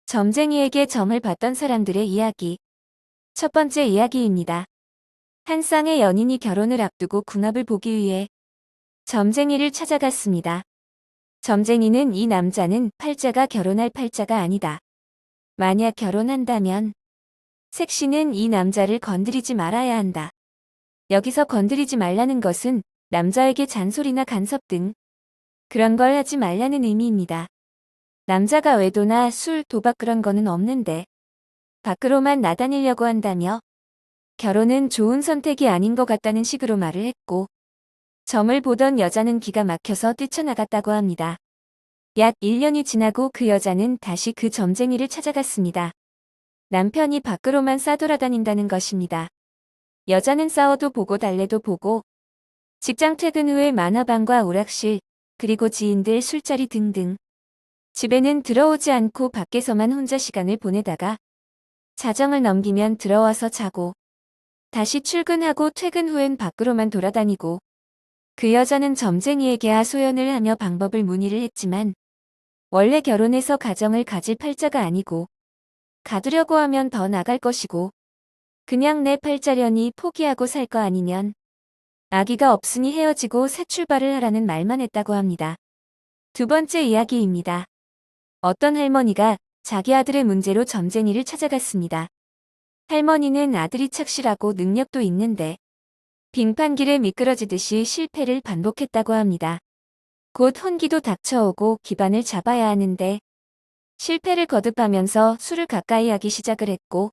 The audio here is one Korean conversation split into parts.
점쟁이에게 점을 봤던 사람들의 이야기. 첫 번째 이야기입니다. 한 쌍의 연인이 결혼을 앞두고 궁합을 보기 위해 점쟁이를 찾아갔습니다. 점쟁이는 이 남자는 팔자가 결혼할 팔자가 아니다. 만약 결혼한다면 색시는 이 남자를 건드리지 말아야 한다. 여기서 건드리지 말라는 것은 남자에게 잔소리나 간섭 등 그런 걸 하지 말라는 의미입니다. 남자가 외도나 술, 도박 그런 거는 없는데 밖으로만 나다니려고 한다며 결혼은 좋은 선택이 아닌 것 같다는 식으로 말을 했고 점을 보던 여자는 기가 막혀서 뛰쳐나갔다고 합니다. 약 1년이 지나고 그 여자는 다시 그 점쟁이를 찾아갔습니다. 남편이 밖으로만 싸돌아다닌다는 것입니다. 여자는 싸워도 보고 달래도 보고 직장 퇴근 후에 만화방과 오락실 그리고 지인들 술자리 등등 집에는 들어오지 않고 밖에서만 혼자 시간을 보내다가 자정을 넘기면 들어와서 자고 다시 출근하고 퇴근 후엔 밖으로만 돌아다니고 그 여자는 점쟁이에게 하소연을 하며 방법을 문의를 했지만 원래 결혼해서 가정을 가질 팔자가 아니고 가두려고 하면 더 나갈 것이고 그냥 내 팔자려니 포기하고 살 거 아니면 아기가 없으니 헤어지고 새 출발을 하라는 말만 했다고 합니다. 두 번째 이야기입니다. 어떤 할머니가 자기 아들의 문제로 점쟁이를 찾아갔습니다. 할머니는 아들이 착실하고 능력도 있는데 빙판길에 미끄러지듯이 실패를 반복했다고 합니다. 곧 혼기도 닥쳐오고 기반을 잡아야 하는데 실패를 거듭하면서 술을 가까이 하기 시작을 했고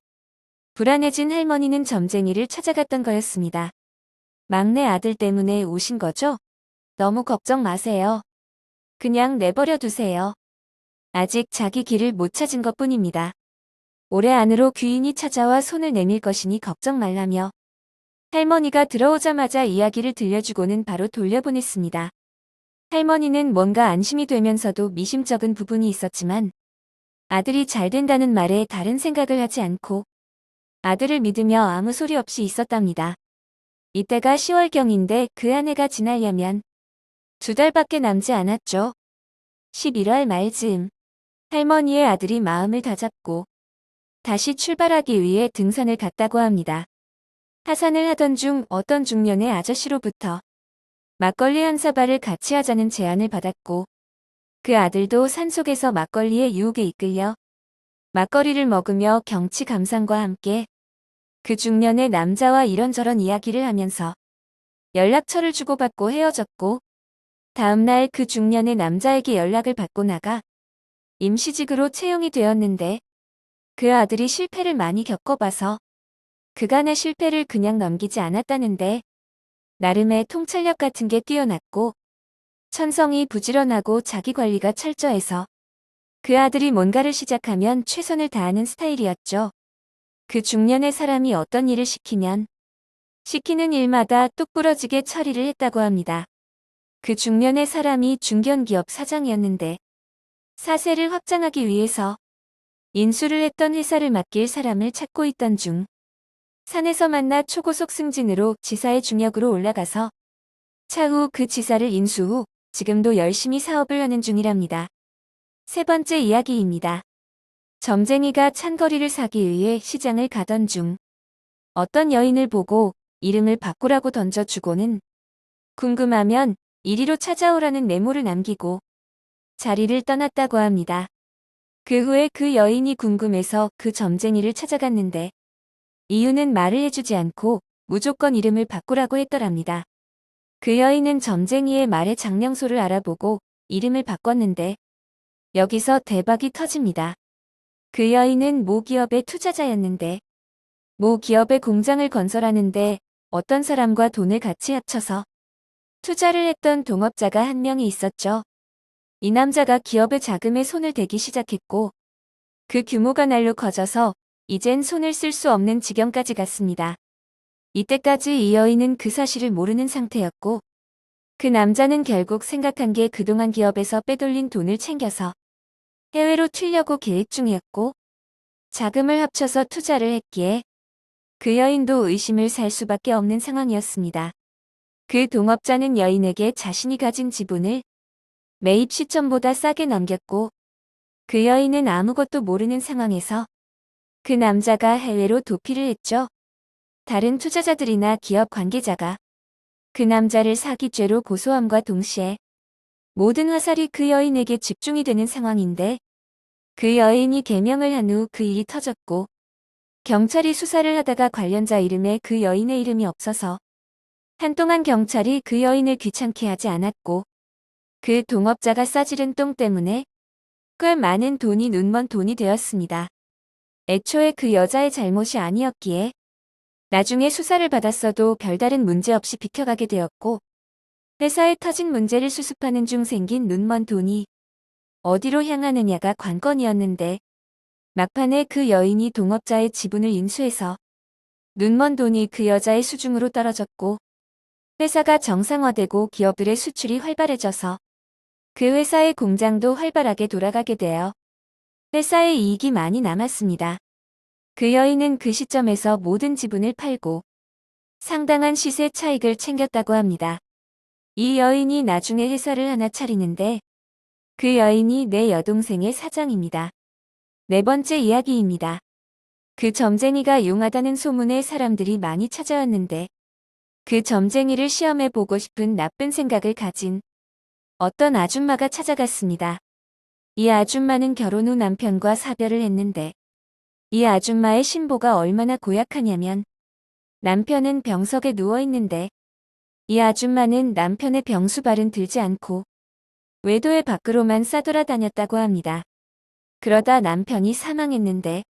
불안해진 할머니는 점쟁이를 찾아갔던 거였습니다. 막내 아들 때문에 오신 거죠? 너무 걱정 마세요. 그냥 내버려 두세요. 아직 자기 길을 못 찾은 것뿐입니다. 올해 안으로 귀인이 찾아와 손을 내밀 것이니 걱정 말라며 할머니가 들어오자마자 이야기를 들려주고는 바로 돌려보냈습니다. 할머니는 뭔가 안심이 되면서도 미심쩍은 부분이 있었지만 아들이 잘 된다는 말에 다른 생각을 하지 않고 아들을 믿으며 아무 소리 없이 있었답니다. 이때가 10월경인데 그 한 해가 지나려면 2달밖에 남지 않았죠. 11월 말즈음 할머니의 아들이 마음을 다잡고 다시 출발하기 위해 등산을 갔다고 합니다. 하산을 하던 중 어떤 중년의 아저씨로부터 막걸리 한 사발을 같이 하자는 제안을 받았고 그 아들도 산속에서 막걸리의 유혹에 이끌려 막걸리를 먹으며 경치 감상과 함께 그 중년의 남자와 이런저런 이야기를 하면서 연락처를 주고받고 헤어졌고 다음날 그 중년의 남자에게 연락을 받고 나가 임시직으로 채용이 되었는데 그 아들이 실패를 많이 겪어봐서 그간의 실패를 그냥 넘기지 않았다는데 나름의 통찰력 같은 게 뛰어났고 천성이 부지런하고 자기관리가 철저해서 그 아들이 뭔가를 시작하면 최선을 다하는 스타일이었죠. 그 중년의 사람이 어떤 일을 시키면 시키는 일마다 똑부러지게 처리를 했다고 합니다. 그 중년의 사람이 중견기업 사장이었는데 사세를 확장하기 위해서 인수를 했던 회사를 맡길 사람을 찾고 있던 중 산에서 만나 초고속 승진으로 지사의 중역으로 올라가서 차후 그 지사를 인수 후 지금도 열심히 사업을 하는 중이랍니다. 세 번째 이야기입니다. 점쟁이가 찬거리를 사기 위해 시장을 가던 중 어떤 여인을 보고 이름을 바꾸라고 던져주고는 궁금하면 이리로 찾아오라는 메모를 남기고 자리를 떠났다고 합니다. 그 후에 그 여인이 궁금해서 그 점쟁이를 찾아갔는데 이유는 말을 해주지 않고 무조건 이름을 바꾸라고 했더랍니다. 그 여인은 점쟁이의 말의 장명소를 알아보고 이름을 바꿨는데 여기서 대박이 터집니다. 그 여인은 모 기업의 투자자였는데 모 기업의 공장을 건설하는데 어떤 사람과 돈을 같이 합쳐서 투자를 했던 동업자가 한 명이 있었죠. 이 남자가 기업의 자금에 손을 대기 시작했고 그 규모가 날로 커져서 이젠 손을 쓸 수 없는 지경까지 갔습니다. 이때까지 이 여인은 그 사실을 모르는 상태였고 그 남자는 결국 생각한 게 그동안 기업에서 빼돌린 돈을 챙겨서 해외로 튀려고 계획 중이었고 자금을 합쳐서 투자를 했기에 그 여인도 의심을 살 수밖에 없는 상황이었습니다. 그 동업자는 여인에게 자신이 가진 지분을 매입 시점보다 싸게 넘겼고 그 여인은 아무것도 모르는 상황에서 그 남자가 해외로 도피를 했죠. 다른 투자자들이나 기업 관계자가 그 남자를 사기죄로 고소함과 동시에 모든 화살이 그 여인에게 집중이 되는 상황인데 그 여인이 개명을 한 후 그 일이 터졌고 경찰이 수사를 하다가 관련자 이름에 그 여인의 이름이 없어서 한동안 경찰이 그 여인을 귀찮게 하지 않았고 그 동업자가 싸지른 똥 때문에 꽤 많은 돈이 눈먼 돈이 되었습니다. 애초에 그 여자의 잘못이 아니었기에 나중에 수사를 받았어도 별다른 문제 없이 비켜가게 되었고 회사에 터진 문제를 수습하는 중 생긴 눈먼 돈이 어디로 향하느냐가 관건이었는데 막판에 그 여인이 동업자의 지분을 인수해서 눈먼 돈이 그 여자의 수중으로 떨어졌고 회사가 정상화되고 기업들의 수출이 활발해져서 그 회사의 공장도 활발하게 돌아가게 되어 회사의 이익이 많이 남았습니다. 그 여인은 그 시점에서 모든 지분을 팔고 상당한 시세 차익을 챙겼다고 합니다. 이 여인이 나중에 회사를 하나 차리는데 그 여인이 내 여동생의 사장입니다. 네 번째 이야기입니다. 그 점쟁이가 용하다는 소문에 사람들이 많이 찾아왔는데 그 점쟁이를 시험해 보고 싶은 나쁜 생각을 가진 어떤 아줌마가 찾아갔습니다. 이 아줌마는 결혼 후 남편과 사별을 했는데 이 아줌마의 신보가 얼마나 고약하냐면 남편은 병석에 누워있는데 이 아줌마는 남편의 병수발은 들지 않고 외도의 밖으로만 싸돌아다녔다고 합니다. 그러다 남편이 사망했는데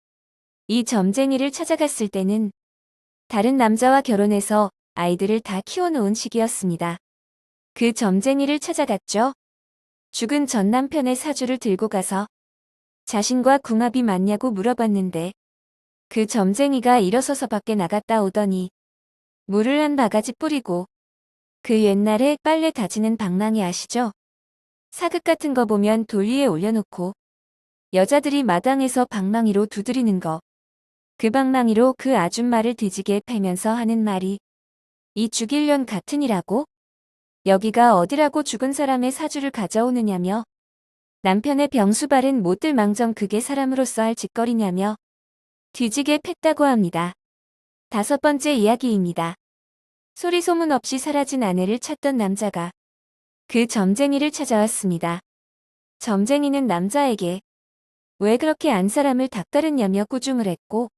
이 점쟁이를 찾아갔을 때는 다른 남자와 결혼해서 아이들을 다 키워놓은 시기였습니다. 그 점쟁이를 찾아갔죠. 죽은 전 남편의 사주를 들고 가서 자신과 궁합이 맞냐고 물어봤는데 그 점쟁이가 일어서서 밖에 나갔다 오더니 물을 한 바가지 뿌리고 그 옛날에 빨래 다지는 방망이 아시죠? 사극 같은 거 보면 돌 위에 올려놓고 여자들이 마당에서 방망이로 두드리는 거. 그 방망이로 그 아줌마를 뒤지게 패면서 하는 말이 이 죽일 년 같으니라고? 여기가 어디라고 죽은 사람의 사주를 가져오느냐며 남편의 병수발은 못들 망정 그게 사람으로서 할 짓거리냐며 뒤지게 팼다고 합니다. 다섯 번째 이야기입니다. 소리 소문 없이 사라진 아내를 찾던 남자가 그 점쟁이를 찾아왔습니다. 점쟁이는 남자에게 왜 그렇게 안 사람을 닥달했냐며 꾸중을 했고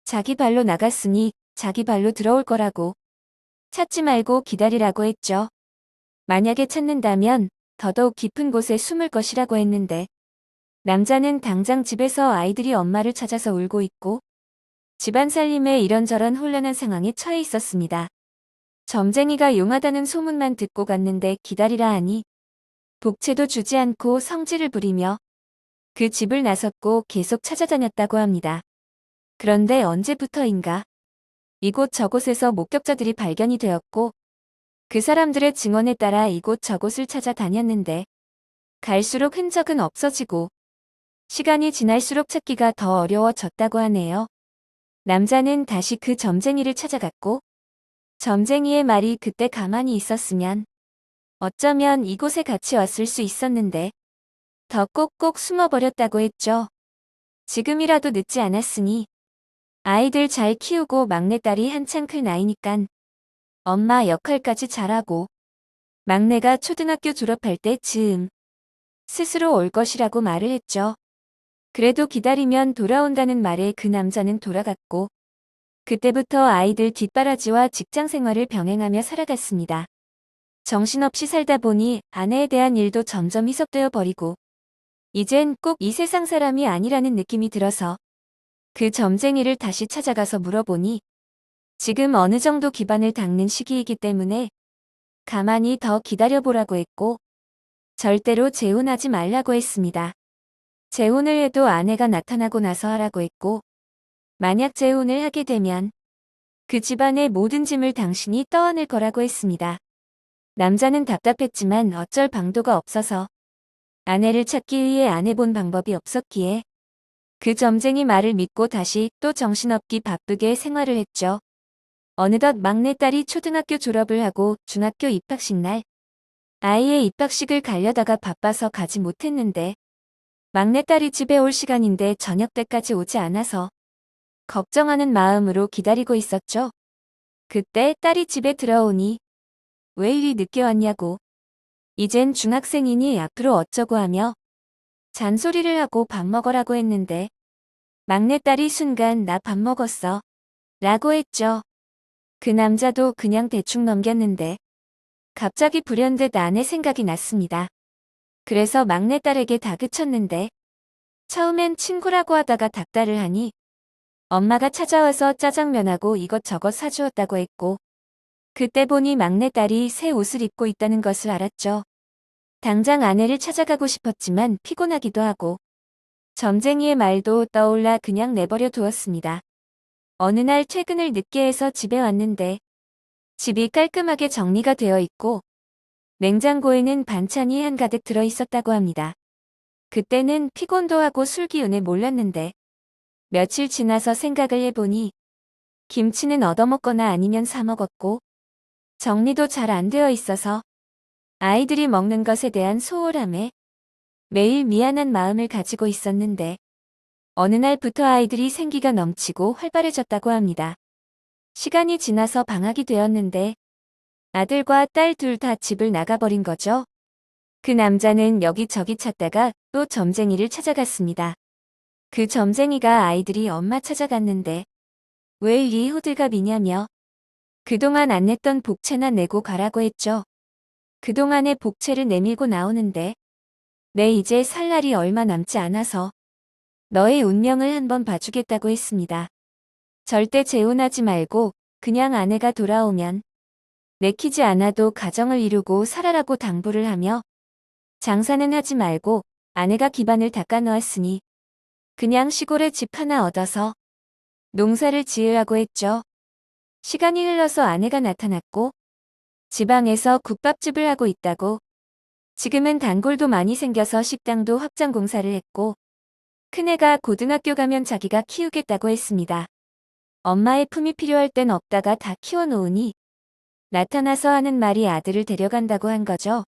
자기 발로 나갔으니 자기 발로 들어올 거라고 찾지 말고 기다리라고 했죠. 만약에 찾는다면 더더욱 깊은 곳에 숨을 것이라고 했는데 남자는 당장 집에서 아이들이 엄마를 찾아서 울고 있고 집안 살림에 이런저런 혼란한 상황에 처해 있었습니다. 점쟁이가 용하다는 소문만 듣고 갔는데 기다리라 하니 복채도 주지 않고 성질을 부리며 그 집을 나섰고 계속 찾아다녔다고 합니다. 그런데 언제부터인가 이곳저곳에서 목격자들이 발견이 되었고 그 사람들의 증언에 따라 이곳저곳을 찾아다녔는데 갈수록 흔적은 없어지고 시간이 지날수록 찾기가 더 어려워졌다고 하네요. 남자는 다시 그 점쟁이를 찾아갔고 점쟁이의 말이 그때 가만히 있었으면 어쩌면 이곳에 같이 왔을 수 있었는데 더 꼭꼭 숨어버렸다고 했죠. 지금이라도 늦지 않았으니 아이들 잘 키우고 막내딸이 한창 클 나이니깐 엄마 역할까지 잘하고 막내가 초등학교 졸업할 때 즈음 스스로 올 것이라고 말을 했죠. 그래도 기다리면 돌아온다는 말에 그 남자는 돌아갔고 그때부터 아이들 뒷바라지와 직장 생활을 병행하며 살아갔습니다. 정신없이 살다 보니 아내에 대한 일도 점점 희석되어 버리고 이젠 꼭 이 세상 사람이 아니라는 느낌이 들어서 그 점쟁이를 다시 찾아가서 물어보니 지금 어느 정도 기반을 닦는 시기이기 때문에 가만히 더 기다려보라고 했고 절대로 재혼하지 말라고 했습니다. 재혼을 해도 아내가 나타나고 나서 하라고 했고 만약 재혼을 하게 되면 그 집안의 모든 짐을 당신이 떠안을 거라고 했습니다. 남자는 답답했지만 어쩔 방도가 없어서 아내를 찾기 위해 안 해본 방법이 없었기에 그 점쟁이 말을 믿고 다시 또 정신없기 바쁘게 생활을 했죠. 어느덧 막내딸이 초등학교 졸업을 하고 중학교 입학식 날 아이의 입학식을 가려다가 바빠서 가지 못했는데 막내딸이 집에 올 시간인데 저녁 때까지 오지 않아서 걱정하는 마음으로 기다리고 있었죠. 그때 딸이 집에 들어오니 왜 이리 늦게 왔냐고. 이젠 중학생이니 앞으로 어쩌고 하며 잔소리를 하고 밥 먹으라고 했는데 막내딸이 순간 나 밥 먹었어 라고 했죠. 그 남자도 그냥 대충 넘겼는데 갑자기 불현듯 아내 생각이 났습니다. 그래서 막내딸에게 다그쳤는데 처음엔 친구라고 하다가 닥달을 하니 엄마가 찾아와서 짜장면하고 이것저것 사주었다고 했고 그때 보니 막내딸이 새 옷을 입고 있다는 것을 알았죠. 당장 아내를 찾아가고 싶었지만 피곤하기도 하고 점쟁이의 말도 떠올라 그냥 내버려 두었습니다. 어느 날 퇴근을 늦게 해서 집에 왔는데 집이 깔끔하게 정리가 되어 있고 냉장고에는 반찬이 한가득 들어 있었다고 합니다. 그때는 피곤도 하고 술 기운에 몰랐는데 며칠 지나서 생각을 해보니 김치는 얻어먹거나 아니면 사 먹었고 정리도 잘 안 되어 있어서 아이들이 먹는 것에 대한 소홀함에 매일 미안한 마음을 가지고 있었는데 어느 날부터 아이들이 생기가 넘치고 활발해졌다고 합니다. 시간이 지나서 방학이 되었는데 아들과 딸 둘 다 집을 나가버린 거죠. 그 남자는 여기저기 찾다가 또 점쟁이를 찾아갔습니다. 그 점쟁이가 아이들이 엄마 찾아갔는데 왜 이리 호들갑이냐며 그동안 안 냈던 복채나 내고 가라고 했죠. 그동안의 복채를 내밀고 나오는데 내 이제 살 날이 얼마 남지 않아서 너의 운명을 한번 봐주겠다고 했습니다. 절대 재혼하지 말고 그냥 아내가 돌아오면 내키지 않아도 가정을 이루고 살아라고 당부를 하며 장사는 하지 말고 아내가 기반을 닦아 놓았으니 그냥 시골에 집 하나 얻어서 농사를 지으라고 했죠. 시간이 흘러서 아내가 나타났고 지방에서 국밥집을 하고 있다고 지금은 단골도 많이 생겨서 식당도 확장 공사를 했고 큰애가 고등학교 가면 자기가 키우겠다고 했습니다. 엄마의 품이 필요할 땐 없다가 다 키워놓으니 나타나서 하는 말이 아들을 데려간다고 한 거죠.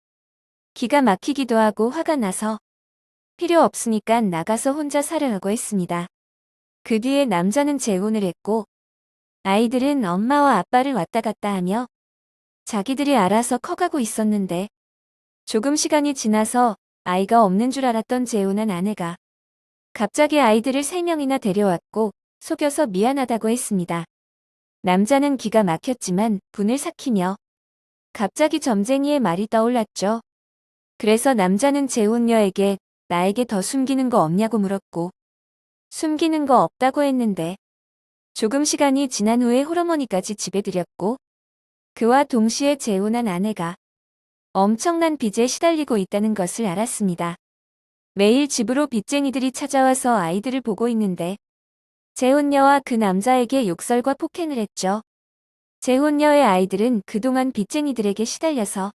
기가 막히기도 하고 화가 나서 필요 없으니까 나가서 혼자 살으라고 했습니다. 그 뒤에 남자는 재혼을 했고 아이들은 엄마와 아빠를 왔다 갔다 하며 자기들이 알아서 커가고 있었는데 조금 시간이 지나서 아이가 없는 줄 알았던 재혼한 아내가 갑자기 아이들을 3명이나 데려왔고 속여서 미안하다고 했습니다. 남자는 기가 막혔지만 분을 삭히며 갑자기 점쟁이의 말이 떠올랐죠. 그래서 남자는 재혼녀에게 나에게 더 숨기는 거 없냐고 물었고 숨기는 거 없다고 했는데 조금 시간이 지난 후에 홀어머니까지 집에 들였고 그와 동시에 재혼한 아내가 엄청난 빚에 시달리고 있다는 것을 알았습니다. 매일 집으로 빚쟁이들이 찾아와서 아이들을 보고 있는데 재혼녀와 그 남자에게 욕설과 폭행을 했죠. 재혼녀의 아이들은 그동안 빚쟁이들에게 시달려서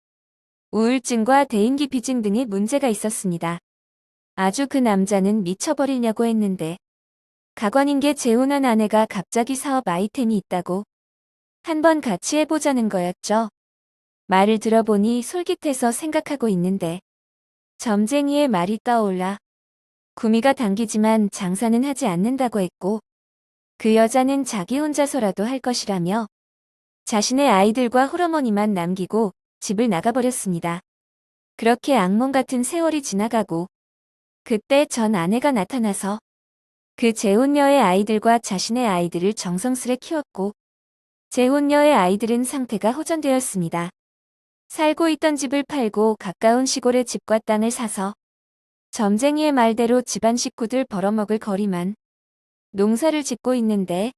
우울증과 대인기 비증 등의 문제가 있었습니다. 아주 그 남자는 미쳐버리려고 했는데 가관인 게 재혼한 아내가 갑자기 사업 아이템이 있다고 한번 같이 해보자는 거였죠. 말을 들어보니 솔깃해서 생각하고 있는데 점쟁이의 말이 떠올라 구미가 당기지만 장사는 하지 않는다고 했고 그 여자는 자기 혼자서라도 할 것이라며 자신의 아이들과 홀어머니만 남기고 집을 나가버렸습니다. 그렇게 악몽 같은 세월이 지나가고 그때 전 아내가 나타나서 그 재혼녀의 아이들과 자신의 아이들을 정성스레 키웠고 재혼녀의 아이들은 상태가 호전되었습니다. 살고 있던 집을 팔고 가까운 시골에 집과 땅을 사서 점쟁이의 말대로 집안 식구들 벌어먹을 거리만 농사를 짓고 있는데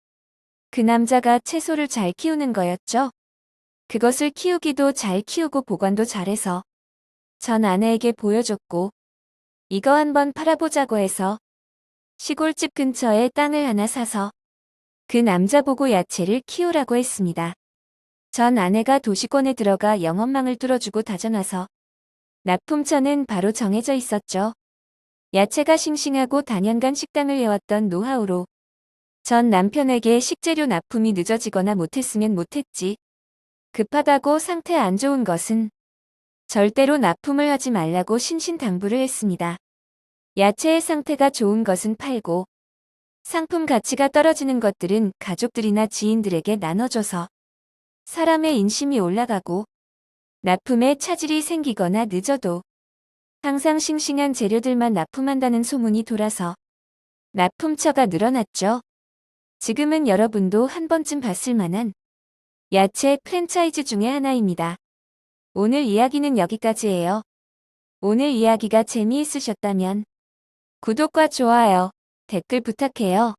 그 남자가 채소를 잘 키우는 거였죠. 그것을 키우기도 잘 키우고 보관도 잘해서 전 아내에게 보여줬고 이거 한번 팔아보자고 해서 시골집 근처에 땅을 하나 사서 그 남자 보고 야채를 키우라고 했습니다. 전 아내가 도시권에 들어가 영업망을 뚫어주고 다져놔서 납품처는 바로 정해져 있었죠. 야채가 싱싱하고 단연간 식당을 해왔던 노하우로 전 남편에게 식재료 납품이 늦어지거나 못했으면 못했지. 급하다고 상태 안 좋은 것은 절대로 납품을 하지 말라고 신신당부를 했습니다. 야채의 상태가 좋은 것은 팔고 상품 가치가 떨어지는 것들은 가족들이나 지인들에게 나눠줘서 사람의 인심이 올라가고 납품에 차질이 생기거나 늦어도 항상 싱싱한 재료들만 납품한다는 소문이 돌아서 납품처가 늘어났죠. 지금은 여러분도 한 번쯤 봤을 만한 야채 프랜차이즈 중에 하나입니다. 오늘 이야기는 여기까지예요. 오늘 이야기가 재미있으셨다면 구독과 좋아요, 댓글 부탁해요.